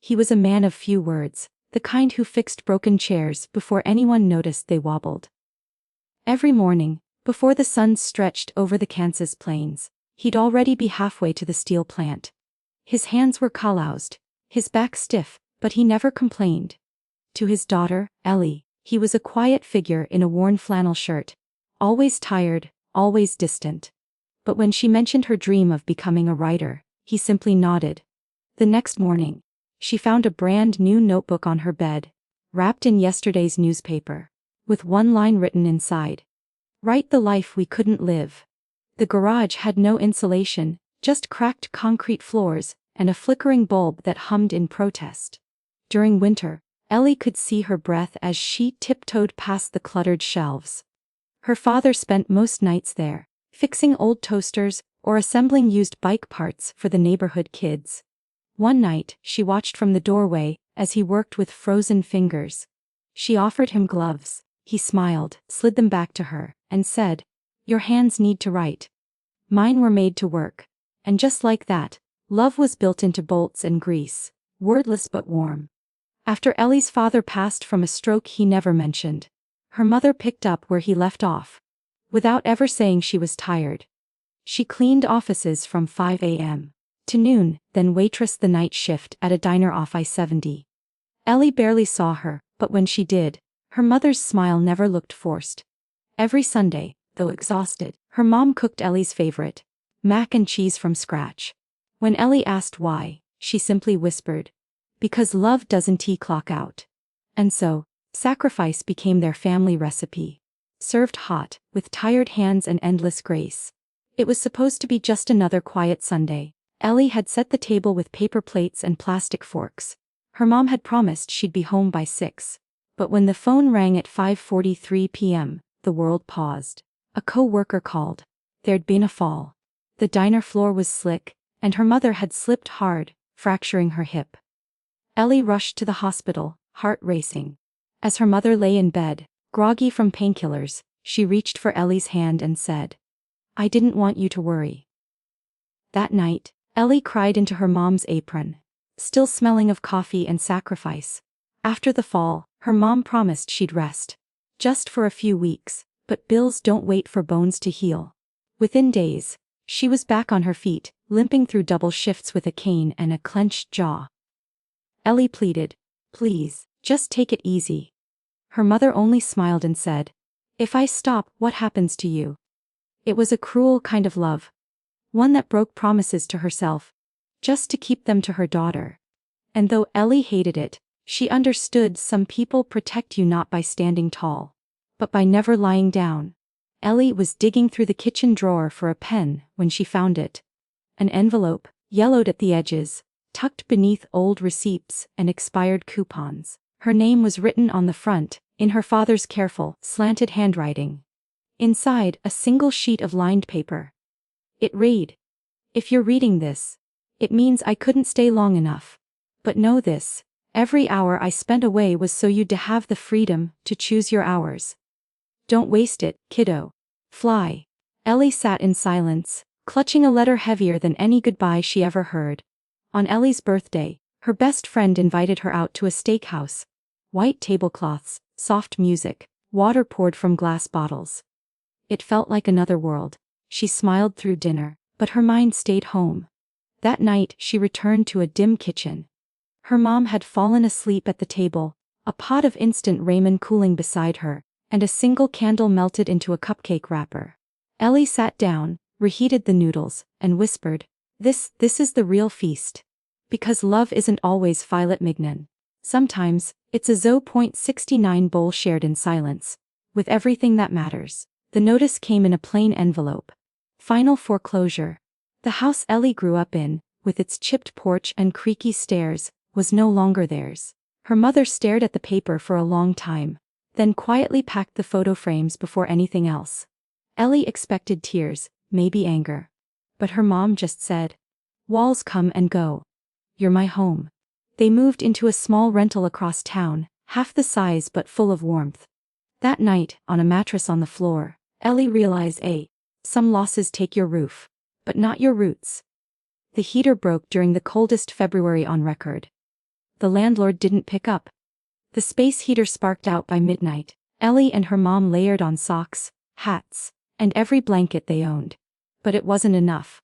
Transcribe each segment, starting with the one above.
He was a man of few words, the kind who fixed broken chairs before anyone noticed they wobbled. Every morning, before the sun stretched over the Kansas plains, he'd already be halfway to the steel plant. His hands were calloused, his back stiff, but he never complained. To his daughter, Ellie, he was a quiet figure in a worn flannel shirt, always tired, always distant. But when she mentioned her dream of becoming a writer, he simply nodded. The next morning, she found a brand new notebook on her bed, wrapped in yesterday's newspaper, with one line written inside. "Write the life we couldn't live." The garage had no insulation, just cracked concrete floors, and a flickering bulb that hummed in protest. During winter, Ellie could see her breath as she tiptoed past the cluttered shelves. Her father spent most nights there, fixing old toasters or assembling used bike parts for the neighborhood kids. One night, she watched from the doorway as he worked with frozen fingers. She offered him gloves. He smiled, slid them back to her, and said, "Your hands need to write. Mine were made to work." And just like that, love was built into bolts and grease, wordless but warm. After Ellie's father passed from a stroke he never mentioned, her mother picked up where he left off, without ever saying she was tired. She cleaned offices from 5 a.m. to noon, then waitressed the night shift at a diner off I-70. Ellie barely saw her, but when she did, her mother's smile never looked forced. Every Sunday, though exhausted, her mom cooked Ellie's favorite, mac and cheese from scratch. When Ellie asked why, she simply whispered, "Because love doesn't clock out." And so, sacrifice became their family recipe. Served hot, with tired hands and endless grace. It was supposed to be just another quiet Sunday. Ellie had set the table with paper plates and plastic forks. Her mom had promised she'd be home by 6. But when the phone rang at 5:43 p.m., the world paused. A co-worker called. There'd been a fall. The diner floor was slick, and her mother had slipped hard, fracturing her hip. Ellie rushed to the hospital, heart racing. As her mother lay in bed, groggy from painkillers, she reached for Ellie's hand and said, "I didn't want you to worry." That night, Ellie cried into her mom's apron, still smelling of coffee and sacrifice. After the fall, her mom promised she'd rest. Just for a few weeks, but bills don't wait for bones to heal. Within days, she was back on her feet, limping through double shifts with a cane and a clenched jaw. Ellie pleaded, "Please, just take it easy." Her mother only smiled and said, "If I stop, what happens to you?" It was a cruel kind of love. One that broke promises to herself, just to keep them to her daughter. And though Ellie hated it, she understood some people protect you not by standing tall, but by never lying down. Ellie was digging through the kitchen drawer for a pen when she found it. An envelope, yellowed at the edges, tucked beneath old receipts and expired coupons. Her name was written on the front, in her father's careful, slanted handwriting. Inside, a single sheet of lined paper. It read, "If you're reading this, it means I couldn't stay long enough. But know this, every hour I spent away was so you'd have the freedom to choose your hours. Don't waste it, kiddo. Fly." Ellie sat in silence, clutching a letter heavier than any goodbye she ever heard. On Ellie's birthday, her best friend invited her out to a steakhouse. White tablecloths, soft music, water poured from glass bottles. It felt like another world. She smiled through dinner, but her mind stayed home. That night she returned to a dim kitchen. Her mom had fallen asleep at the table, a pot of instant ramen cooling beside her, and a single candle melted into a cupcake wrapper. Ellie sat down, reheated the noodles, and whispered, This is the real feast. Because love isn't always filet mignon. Sometimes, it's a 0.69 bowl shared in silence, with everything that matters." The notice came in a plain envelope. Final foreclosure. The house Ellie grew up in, with its chipped porch and creaky stairs, was no longer theirs. Her mother stared at the paper for a long time, then quietly packed the photo frames before anything else. Ellie expected tears, maybe anger. But her mom just said, "Walls come and go. You're my home." They moved into a small rental across town, half the size but full of warmth. That night, on a mattress on the floor, Ellie realized some losses take your roof, but not your roots. The heater broke during the coldest February on record. the landlord didn't pick up. The space heater sparked out by midnight. Ellie and her mom layered on socks, hats, and every blanket they owned. But it wasn't enough.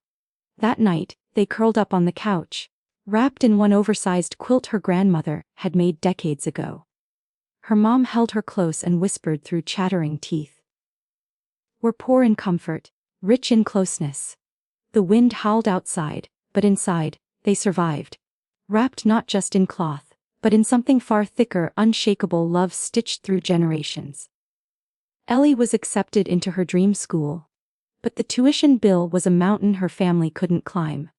That night, they curled up on the couch, wrapped in one oversized quilt her grandmother had made decades ago. Her mom held her close and whispered through chattering teeth. "We're poor in comfort, rich in closeness." The wind howled outside, but inside, they survived. Wrapped not just in cloth, but in something far thicker, unshakable love stitched through generations. Ellie was accepted into her dream school. But the tuition bill was a mountain her family couldn't climb.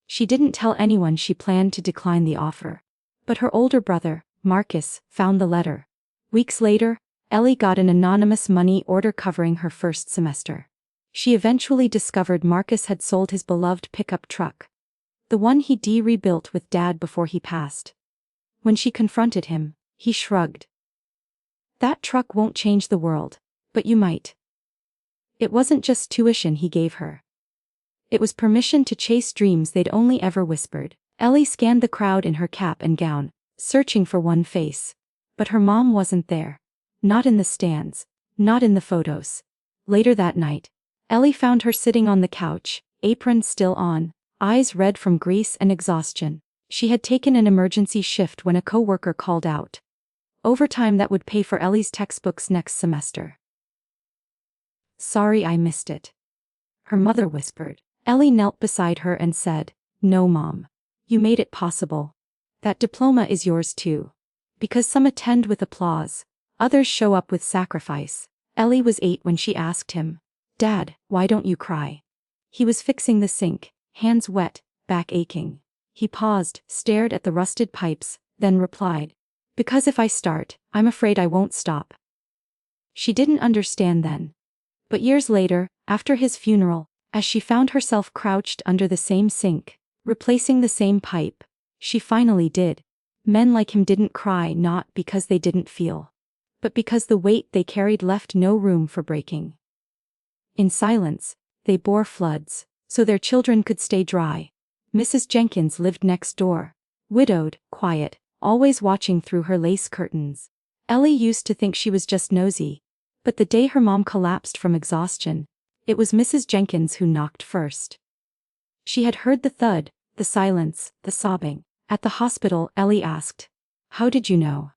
She didn't tell anyone she planned to decline the offer. But her older brother, Marcus, found the letter. Weeks later, Ellie got an anonymous money order covering her first semester. She eventually discovered Marcus had sold his beloved pickup truck. The one he'd rebuilt with Dad before he passed. When she confronted him, he shrugged. "That truck won't change the world, but you might." It wasn't just tuition he gave her. It was permission to chase dreams they'd only ever whispered. Ellie scanned the crowd in her cap and gown, searching for one face. But her mom wasn't there. Not in the stands, not in the photos. Later that night, Ellie found her sitting on the couch, apron still on, eyes red from grease and exhaustion. She had taken an emergency shift when a coworker called out. Overtime that would pay for Ellie's textbooks next semester. "Sorry I missed it," her mother whispered. Ellie knelt beside her and said, "No, Mom. You made it possible. That diploma is yours too. Because some attend with applause, others show up with sacrifice." Ellie was 8 when she asked him, "Dad, why don't you cry?" He was fixing the sink, hands wet, back aching. He paused, stared at the rusted pipes, then replied, "Because if I start, I'm afraid I won't stop." She didn't understand then. But years later, after his funeral, as she found herself crouched under the same sink, replacing the same pipe, she finally did. Men like him didn't cry not because they didn't feel, but because the weight they carried left no room for breaking. In silence, they bore floods, so their children could stay dry. Mrs. Jenkins lived next door, widowed, quiet, always watching through her lace curtains. Ellie used to think she was just nosy, but the day her mom collapsed from exhaustion, it was Mrs. Jenkins who knocked first. She had heard the thud, the silence, the sobbing. At the hospital, Ellie asked, "How did you know?"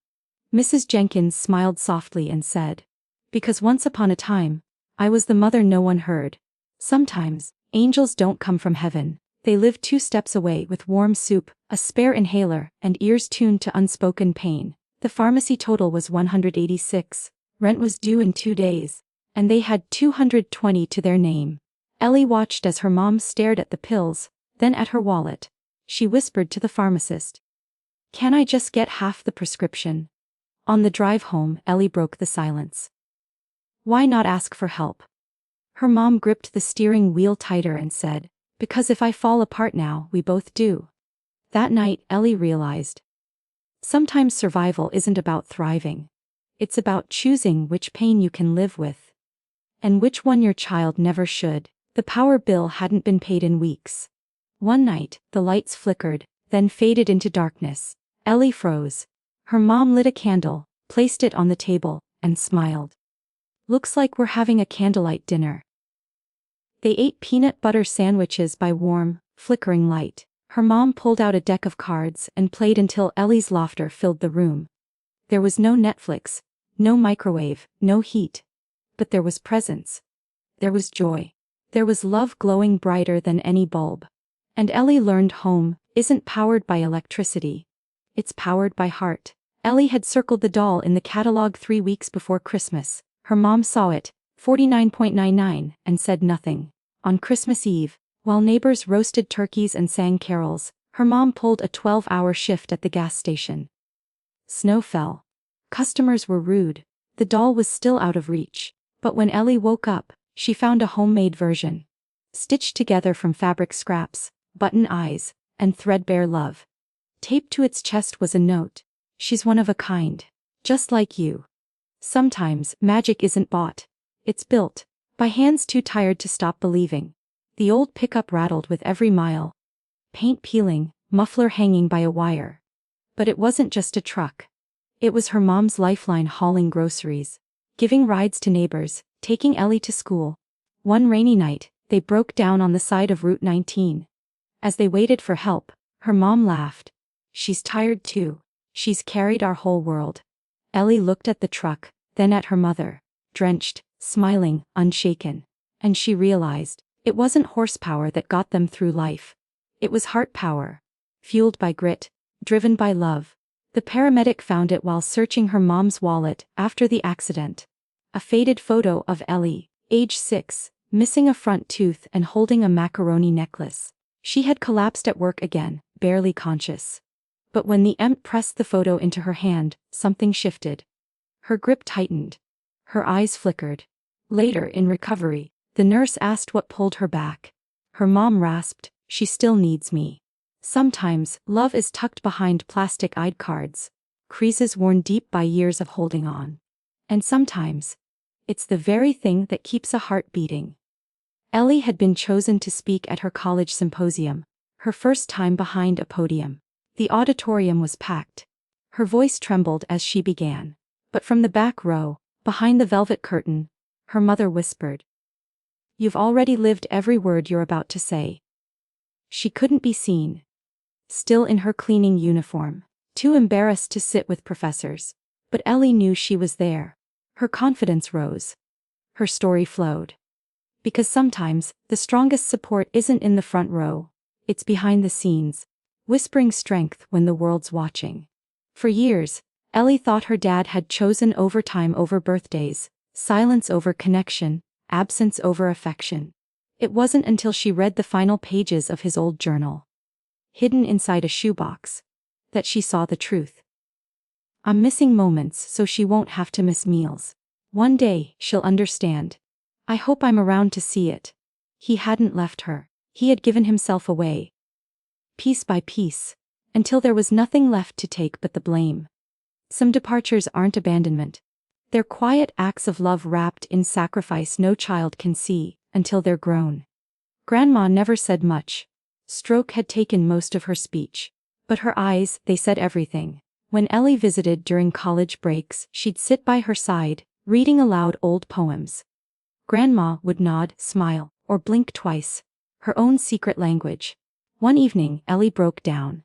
Mrs. Jenkins smiled softly and said, "Because once upon a time, I was the mother no one heard. Sometimes, angels don't come from heaven. They live 2 steps away with warm soup, a spare inhaler, and ears tuned to unspoken pain." The pharmacy total was $186. Rent was due in 2 days, and they had $220 to their name. Ellie watched as her mom stared at the pills, then at her wallet. She whispered to the pharmacist, "Can I just get half the prescription?" On the drive home, Ellie broke the silence. "Why not ask for help?" Her mom gripped the steering wheel tighter and said, "Because if I fall apart now, we both do." That night, Ellie realized, sometimes survival isn't about thriving. It's about choosing which pain you can live with, and which one your child never should. The power bill hadn't been paid in weeks. One night, the lights flickered, then faded into darkness. Ellie froze. Her mom lit a candle, placed it on the table, and smiled. "Looks like we're having a candlelight dinner." They ate peanut butter sandwiches by warm, flickering light. Her mom pulled out a deck of cards and played until Ellie's laughter filled the room. There was no Netflix, no microwave, no heat. But there was presence. There was joy. There was love glowing brighter than any bulb. And Ellie learned home isn't powered by electricity. It's powered by heart. Ellie had circled the doll in the catalog 3 weeks before Christmas. Her mom saw it, 49.99, and said nothing. On Christmas Eve, while neighbors roasted turkeys and sang carols, her mom pulled a 12-hour shift at the gas station. Snow fell. Customers were rude. The doll was still out of reach. But when Ellie woke up, she found a homemade version. Stitched together from fabric scraps, button eyes, and threadbare love. Taped to its chest was a note. "She's one of a kind. Just like you." Sometimes, magic isn't bought. It's built. By hands too tired to stop believing. The old pickup rattled with every mile. Paint peeling, muffler hanging by a wire. But it wasn't just a truck. It was her mom's lifeline, hauling groceries, giving rides to neighbors, taking Ellie to school. One rainy night, they broke down on the side of Route 19. As they waited for help, her mom laughed. "She's tired too. She's carried our whole world." Ellie looked at the truck, then at her mother, drenched, smiling, unshaken. And she realized, it wasn't horsepower that got them through life. It was heart power. Fueled by grit, driven by love. The paramedic found it while searching her mom's wallet after the accident. A faded photo of Ellie, age 6, missing a front tooth and holding a macaroni necklace. She had collapsed at work again, barely conscious. But when the EMT pressed the photo into her hand, something shifted. Her grip tightened. Her eyes flickered. Later, in recovery, the nurse asked what pulled her back. Her mom rasped, "She still needs me." Sometimes, love is tucked behind plastic ID cards, creases worn deep by years of holding on. And sometimes, it's the very thing that keeps a heart beating. Ellie had been chosen to speak at her college symposium, her first time behind a podium. The auditorium was packed. Her voice trembled as she began. But from the back row, behind the velvet curtain, her mother whispered, "You've already lived every word you're about to say." She couldn't be seen. Still in her cleaning uniform, too embarrassed to sit with professors. But Ellie knew she was there. Her confidence rose. Her story flowed. Because sometimes, the strongest support isn't in the front row. It's behind the scenes, whispering strength when the world's watching. For years, Ellie thought her dad had chosen overtime over birthdays, silence over connection, absence over affection. It wasn't until she read the final pages of his old journal, hidden inside a shoebox, that she saw the truth. "I'm missing moments so she won't have to miss meals. One day, she'll understand. I hope I'm around to see it." He hadn't left her. He had given himself away. Piece by piece, until there was nothing left to take but the blame. Some departures aren't abandonment. They're quiet acts of love wrapped in sacrifice no child can see until they're grown. Grandma never said much. Stroke had taken most of her speech. But her eyes, they said everything. When Ellie visited during college breaks, she'd sit by her side, reading aloud old poems. Grandma would nod, smile, or blink twice. Her own secret language. One evening, Ellie broke down.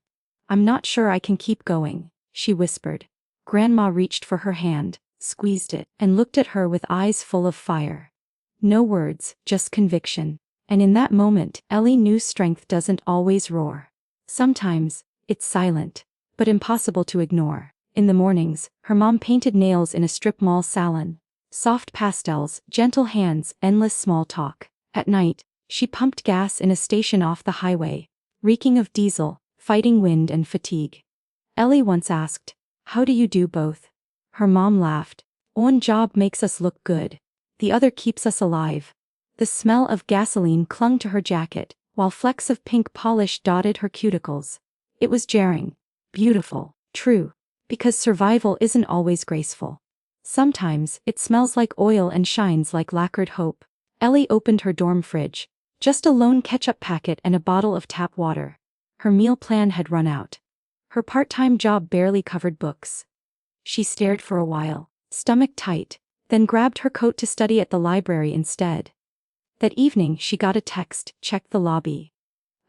"I'm not sure I can keep going," she whispered. Grandma reached for her hand, squeezed it, and looked at her with eyes full of fire. No words, just conviction. And in that moment, Ellie knew strength doesn't always roar. Sometimes, it's silent, but impossible to ignore. In the mornings, her mom painted nails in a strip mall salon. Soft pastels, gentle hands, endless small talk. At night, she pumped gas in a station off the highway, reeking of diesel, fighting wind and fatigue. Ellie once asked, "How do you do both?" Her mom laughed. "One job makes us look good. The other keeps us alive." The smell of gasoline clung to her jacket, while flecks of pink polish dotted her cuticles. It was jarring, beautiful, true, because survival isn't always graceful. Sometimes, it smells like oil and shines like lacquered hope. Ellie opened her dorm fridge. Just a lone ketchup packet and a bottle of tap water. Her meal plan had run out. Her part-time job barely covered books. She stared for a while, stomach tight, then grabbed her coat to study at the library instead. That evening she got a text, checked the lobby.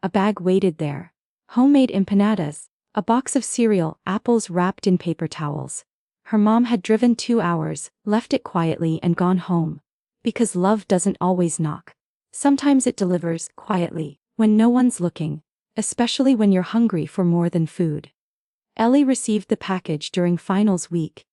A bag waited there. Homemade empanadas, a box of cereal, apples wrapped in paper towels. Her mom had driven 2 hours, left it quietly and gone home. Because love doesn't always knock. Sometimes it delivers, quietly, when no one's looking, especially when you're hungry for more than food. Ellie received the package during finals week.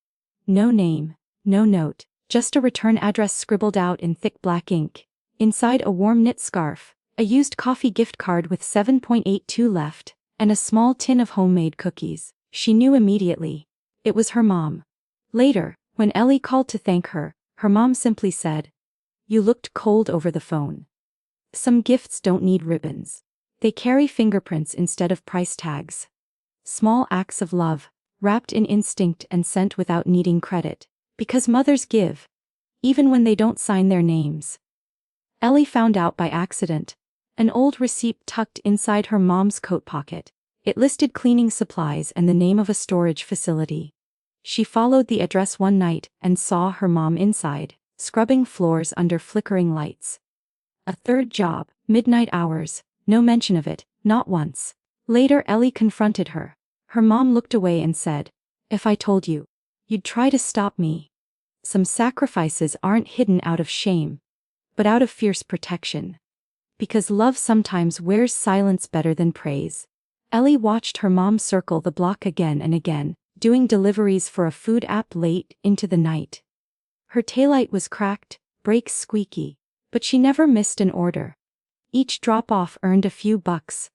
No name, no note, just a return address scribbled out in thick black ink. Inside a warm knit scarf, a used coffee gift card with 7.82 left, and a small tin of homemade cookies. She knew immediately. It was her mom. Later, when Ellie called to thank her, her mom simply said, "You looked cold over the phone." Some gifts don't need ribbons. They carry fingerprints instead of price tags. Small acts of love, wrapped in instinct and sent without needing credit. Because mothers give, even when they don't sign their names. Ellie found out by accident. An old receipt tucked inside her mom's coat pocket. It listed cleaning supplies and the name of a storage facility. She followed the address one night and saw her mom inside, scrubbing floors under flickering lights. A third job, midnight hours, no mention of it, not once. Later Ellie confronted her. Her mom looked away and said, "If I told you, you'd try to stop me." Some sacrifices aren't hidden out of shame, but out of fierce protection. Because love sometimes wears silence better than praise. Ellie watched her mom circle the block again and again, doing deliveries for a food app late into the night. Her taillight was cracked, brakes squeaky, but she never missed an order. Each drop-off earned a few bucks,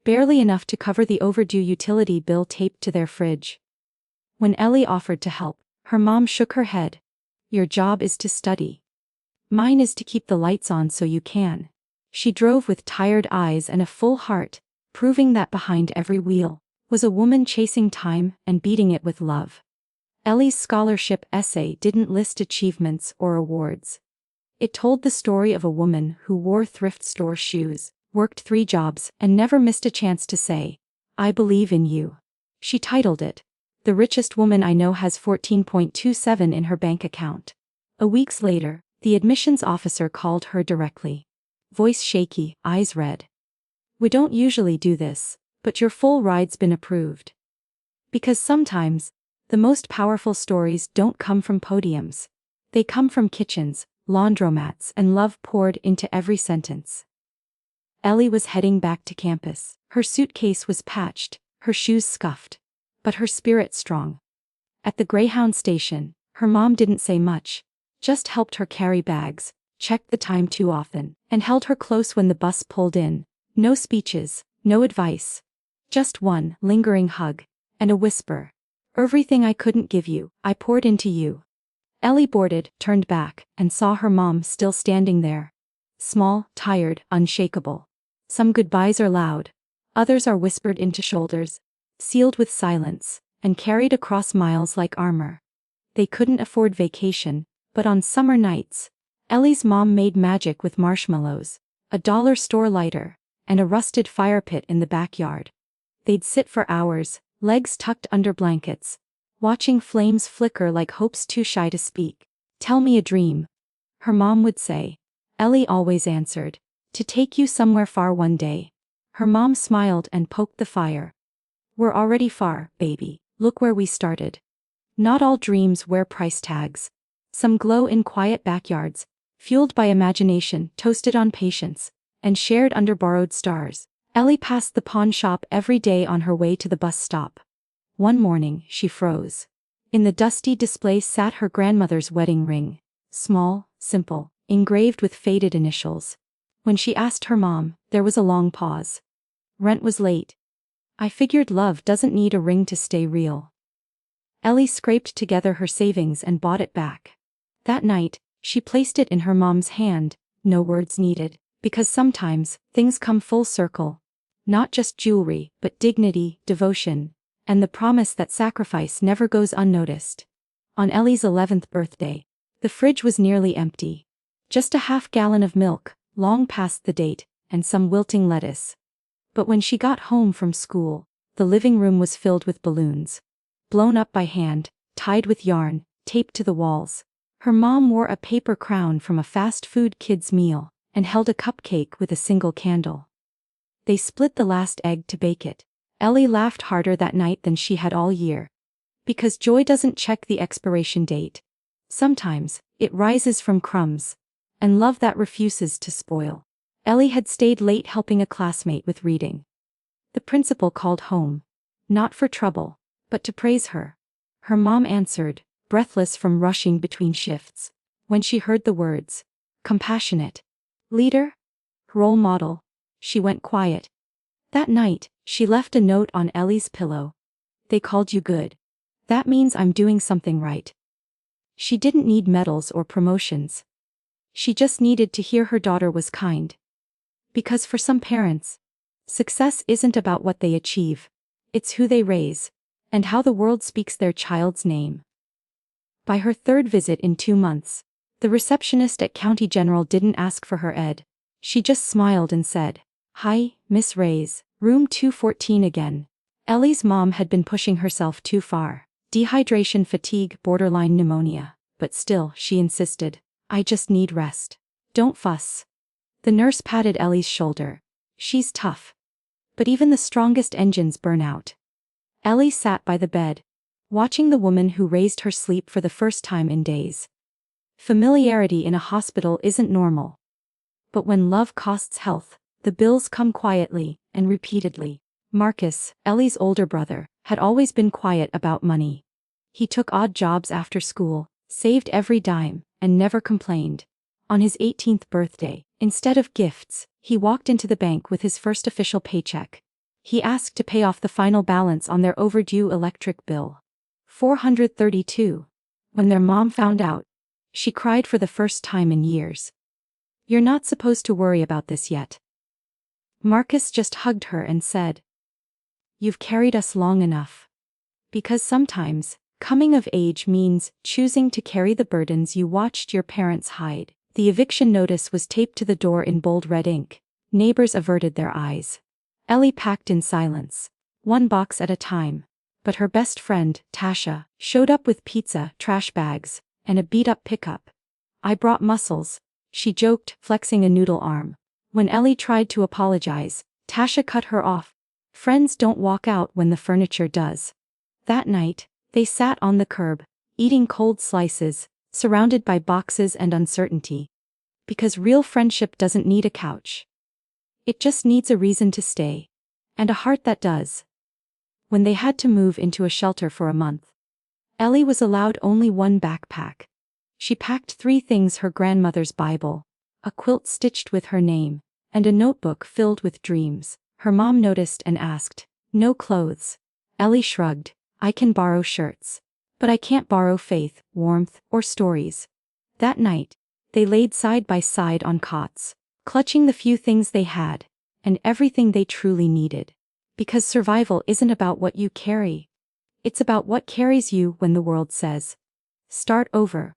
barely enough to cover the overdue utility bill taped to their fridge. When Ellie offered to help, her mom shook her head. "Your job is to study. Mine is to keep the lights on so you can." She drove with tired eyes and a full heart, proving that behind every wheel was a woman chasing time and beating it with love. Ellie's scholarship essay didn't list achievements or awards. It told the story of a woman who wore thrift store shoes, worked 3 jobs, and never missed a chance to say, "I believe in you." She titled it, "The Richest Woman I Know Has 14.27 in her bank account." A week later, the admissions officer called her directly. Voice shaky, eyes red. "We don't usually do this, but your full ride's been approved." Because sometimes, the most powerful stories don't come from podiums. They come from kitchens, laundromats, and love poured into every sentence. Ellie was heading back to campus. Her suitcase was patched, her shoes scuffed, but her spirit strong. At the Greyhound station, her mom didn't say much, just helped her carry bags, checked the time too often, and held her close when the bus pulled in. No speeches, no advice. Just one lingering hug, and a whisper. "Everything I couldn't give you, I poured into you." Ellie boarded, turned back, and saw her mom still standing there. Small, tired, unshakable. Some goodbyes are loud, others are whispered into shoulders, sealed with silence, and carried across miles like armor. They couldn't afford vacation, but on summer nights, Ellie's mom made magic with marshmallows, a dollar store lighter, and a rusted fire pit in the backyard. They'd sit for hours, legs tucked under blankets, watching flames flicker like hopes too shy to speak. "Tell me a dream," her mom would say. Ellie always answered, "To take you somewhere far one day." Her mom smiled and poked the fire. "We're already far, baby. Look where we started." Not all dreams wear price tags. Some glow in quiet backyards, fueled by imagination, toasted on patience, and shared under borrowed stars. Ellie passed the pawn shop every day on her way to the bus stop. One morning, she froze. In the dusty display sat her grandmother's wedding ring. Small, simple, engraved with faded initials. When she asked her mom, there was a long pause. "Rent was late. I figured love doesn't need a ring to stay real." Ellie scraped together her savings and bought it back. That night, she placed it in her mom's hand, no words needed, because sometimes, things come full circle. Not just jewelry, but dignity, devotion, and the promise that sacrifice never goes unnoticed. On Ellie's 11th birthday, the fridge was nearly empty. Just a half-gallon of milk, long past the date, and some wilting lettuce. But when she got home from school, the living room was filled with balloons. Blown up by hand, tied with yarn, taped to the walls. Her mom wore a paper crown from a fast food kid's meal, and held a cupcake with a single candle. They split the last egg to bake it. Ellie laughed harder that night than she had all year. Because joy doesn't check the expiration date. Sometimes, it rises from crumbs. And love that refuses to spoil. Ellie had stayed late helping a classmate with reading. The principal called home. Not for trouble, but to praise her. Her mom answered, breathless from rushing between shifts. When she heard the words, compassionate, leader, role model, she went quiet. That night, she left a note on Ellie's pillow. "They called you good. That means I'm doing something right." She didn't need medals or promotions. She just needed to hear her daughter was kind. Because for some parents, success isn't about what they achieve. It's who they raise, and how the world speaks their child's name. By her third visit in 2 months, the receptionist at County General didn't ask for her ed. She just smiled and said, "Hi, Miss Reyes, Room 214 again. Ellie's mom had been pushing herself too far. Dehydration, fatigue, borderline pneumonia. But still, she insisted. I just need rest. Don't fuss. The nurse patted Ellie's shoulder. She's tough. But even the strongest engines burn out. Ellie sat by the bed, watching the woman who raised her sleep for the first time in days. Familiarity in a hospital isn't normal. But when love costs health, the bills come quietly and repeatedly. Marcus, Ellie's older brother, had always been quiet about money. He took odd jobs after school, saved every dime, and never complained. On his 18th birthday, instead of gifts, he walked into the bank with his first official paycheck. He asked to pay off the final balance on their overdue electric bill. $432. When their mom found out, she cried for the first time in years. You're not supposed to worry about this yet. Marcus just hugged her and said, You've carried us long enough. Because sometimes, coming of age means choosing to carry the burdens you watched your parents hide. The eviction notice was taped to the door in bold red ink. Neighbors averted their eyes. Ellie packed in silence, one box at a time. But her best friend, Tasha, showed up with pizza, trash bags, and a beat-up pickup. I brought muscles, she joked, flexing a noodle arm. When Ellie tried to apologize, Tasha cut her off. Friends don't walk out when the furniture does. That night, they sat on the curb, eating cold slices, surrounded by boxes and uncertainty. Because real friendship doesn't need a couch. It just needs a reason to stay. And a heart that does. When they had to move into a shelter for a month, Ellie was allowed only one backpack. She packed 3 things: her grandmother's Bible, a quilt stitched with her name, and a notebook filled with dreams. Her mom noticed and asked, No clothes. Ellie shrugged. I can borrow shirts. But I can't borrow faith, warmth, or stories. That night, they laid side by side on cots, clutching the few things they had, and everything they truly needed. Because survival isn't about what you carry. It's about what carries you when the world says, start over.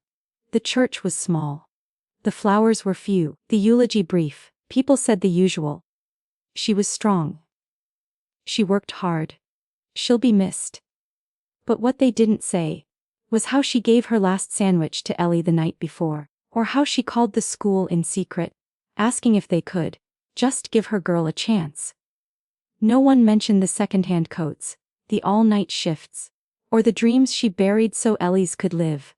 The church was small. The flowers were few, the eulogy brief. People said the usual. She was strong. She worked hard. She'll be missed. But what they didn't say was how she gave her last sandwich to Ellie the night before, or how she called the school in secret, asking if they could just give her girl a chance. No one mentioned the second-hand coats, the all-night shifts, or the dreams she buried so Ellie's could live.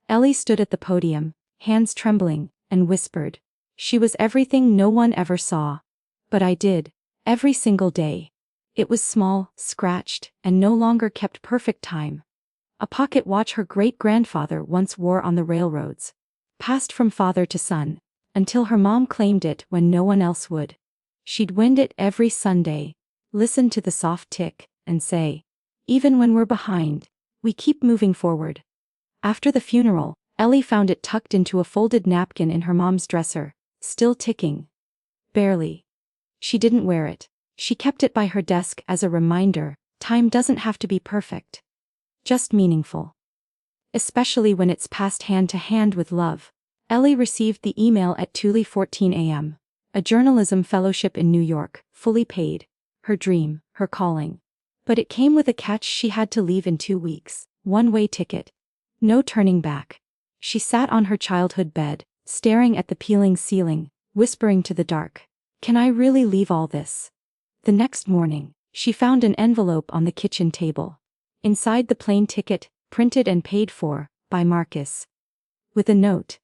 Ellie stood at the podium, hands trembling, and whispered, She was everything no one ever saw. But I did, every single day. It was small, scratched, and no longer kept perfect time. A pocket watch her great-grandfather once wore on the railroads. Passed from father to son, until her mom claimed it when no one else would. She'd wind it every Sunday, listen to the soft tick, and say, Even when we're behind, we keep moving forward. After the funeral, Ellie found it tucked into a folded napkin in her mom's dresser, still ticking. Barely. She didn't wear it. She kept it by her desk as a reminder, time doesn't have to be perfect. Just meaningful. Especially when it's passed hand to hand with love. Ellie received the email at 2:14 a.m. A journalism fellowship in New York, fully paid. Her dream, her calling. But it came with a catch: she had to leave in 2 weeks. One-way ticket. No turning back. She sat on her childhood bed, staring at the peeling ceiling, whispering to the dark, Can I really leave all this? The next morning, she found an envelope on the kitchen table. Inside the plane ticket, printed and paid for, by Marcus. With a note.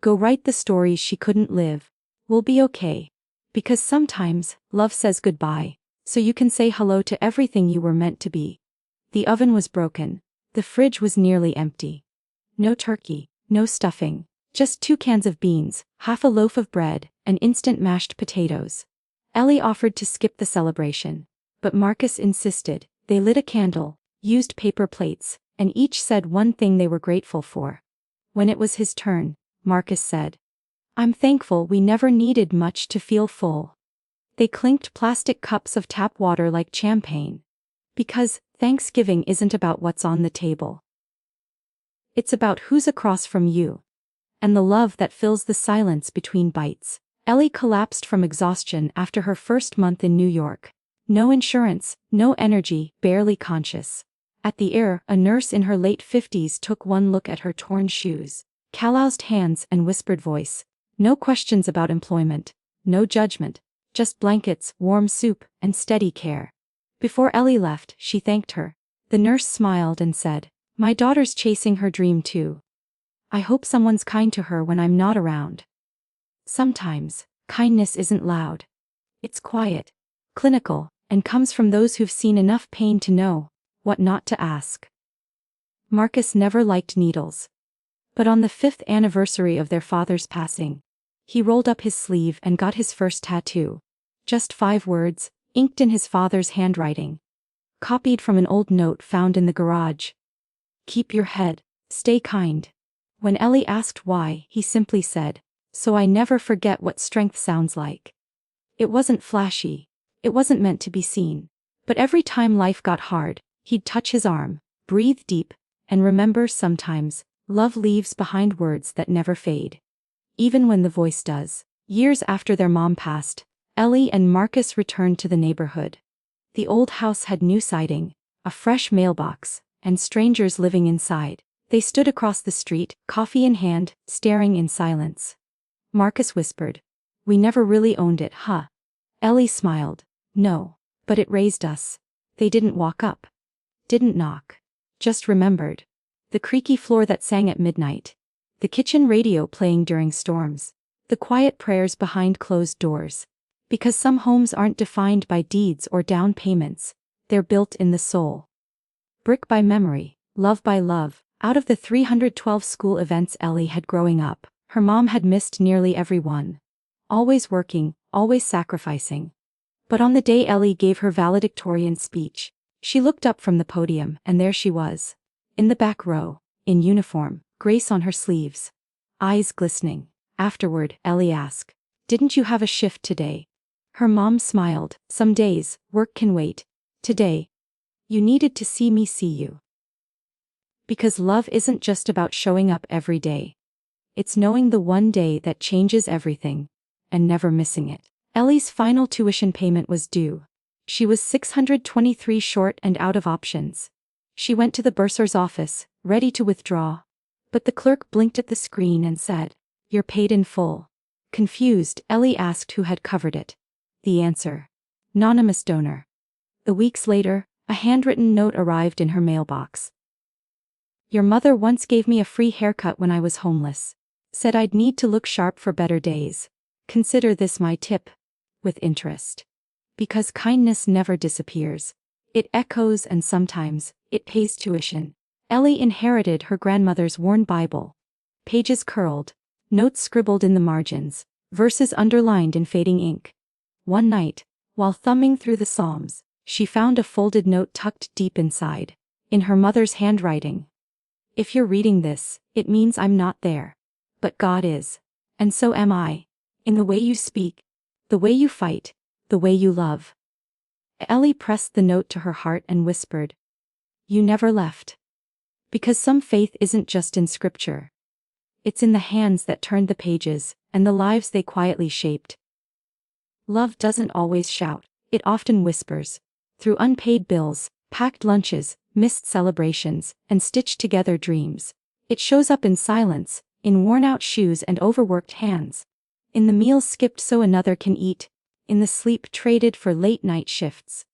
Go write the stories she couldn't live. We'll be okay. Because sometimes, love says goodbye, so you can say hello to everything you were meant to be. The oven was broken. The fridge was nearly empty. No turkey, no stuffing, just 2 cans of beans, half a loaf of bread, and instant mashed potatoes. Ellie offered to skip the celebration, but Marcus insisted. They lit a candle, used paper plates, and each said one thing they were grateful for. When it was his turn, Marcus said, I'm thankful we never needed much to feel full. They clinked plastic cups of tap water like champagne. Because Thanksgiving isn't about what's on the table. It's about who's across from you. And the love that fills the silence between bites. Ellie collapsed from exhaustion after her first month in New York. No insurance, no energy, barely conscious. At the inn, a nurse in her late 50s took one look at her torn shoes, calloused hands and whispered voice. No questions about employment, no judgment, just blankets, warm soup, and steady care. Before Ellie left, she thanked her. The nurse smiled and said, "My daughter's chasing her dream too. I hope someone's kind to her when I'm not around." Sometimes, kindness isn't loud. It's quiet, clinical, and comes from those who've seen enough pain to know what not to ask. Marcus never liked needles. But on the 5th anniversary of their father's passing, he rolled up his sleeve and got his first tattoo. Just 5 words, inked in his father's handwriting. Copied from an old note found in the garage. "Keep your head, stay kind." When Ellie asked why, he simply said, "So I never forget what strength sounds like." It wasn't flashy. It wasn't meant to be seen. But every time life got hard, he'd touch his arm, breathe deep, and remember sometimes, love leaves behind words that never fade. Even when the voice does. Years after their mom passed, Ellie and Marcus returned to the neighborhood. The old house had new siding, a fresh mailbox, and strangers living inside. They stood across the street, coffee in hand, staring in silence. Marcus whispered, "We never really owned it, huh?" Ellie smiled, "No, but it raised us." They didn't walk up. Didn't knock. Just remembered. The creaky floor that sang at midnight. The kitchen radio playing during storms. The quiet prayers behind closed doors. Because some homes aren't defined by deeds or down payments, they're built in the soul. Brick by memory, love by love. Out of the 312 school events Ellie had growing up, her mom had missed nearly every one. Always working, always sacrificing. But on the day Ellie gave her valedictorian speech, she looked up from the podium and there she was. In the back row, in uniform, grace on her sleeves. Eyes glistening. Afterward, Ellie asked, "Didn't you have a shift today?" Her mom smiled, "Some days, work can wait. Today, you needed to see me see you." Because love isn't just about showing up every day. It's knowing the one day that changes everything, and never missing it. Ellie's final tuition payment was due. She was $623 short and out of options. She went to the bursar's office, ready to withdraw. But the clerk blinked at the screen and said, "You're paid in full." Confused, Ellie asked who had covered it. The answer: anonymous donor. Weeks later, a handwritten note arrived in her mailbox. "Your mother once gave me a free haircut when I was homeless. Said I'd need to look sharp for better days. Consider this my tip." With interest. Because kindness never disappears. It echoes and sometimes, it pays tuition. Ellie inherited her grandmother's worn Bible. Pages curled, notes scribbled in the margins, verses underlined in fading ink. One night, while thumbing through the Psalms, she found a folded note tucked deep inside, in her mother's handwriting. "If you're reading this, it means I'm not there. But God is. And so am I. In the way you speak, the way you fight, the way you love." Ellie pressed the note to her heart and whispered, "You never left." Because some faith isn't just in scripture. It's in the hands that turned the pages, and the lives they quietly shaped. Love doesn't always shout, it often whispers. Through unpaid bills, packed lunches, missed celebrations, and stitched together dreams. It shows up in silence, in worn-out shoes and overworked hands. In the meals skipped so another can eat. In the sleep traded for late-night shifts.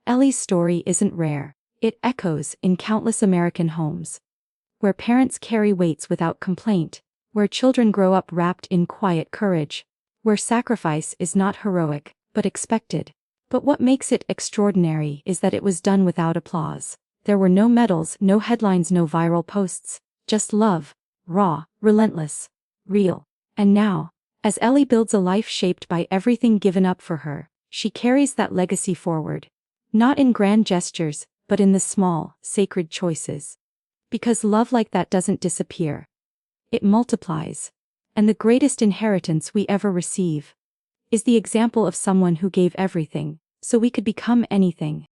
Ellie's story isn't rare. It echoes in countless American homes. Where parents carry weights without complaint. Where children grow up wrapped in quiet courage. Where sacrifice is not heroic, but expected. But what makes it extraordinary is that it was done without applause. There were no medals, no headlines, no viral posts. Just love. Raw, relentless, real. And now, as Ellie builds a life shaped by everything given up for her, she carries that legacy forward. Not in grand gestures, but in the small, sacred choices. Because love like that doesn't disappear. It multiplies. And the greatest inheritance we ever receive is the example of someone who gave everything, so we could become anything.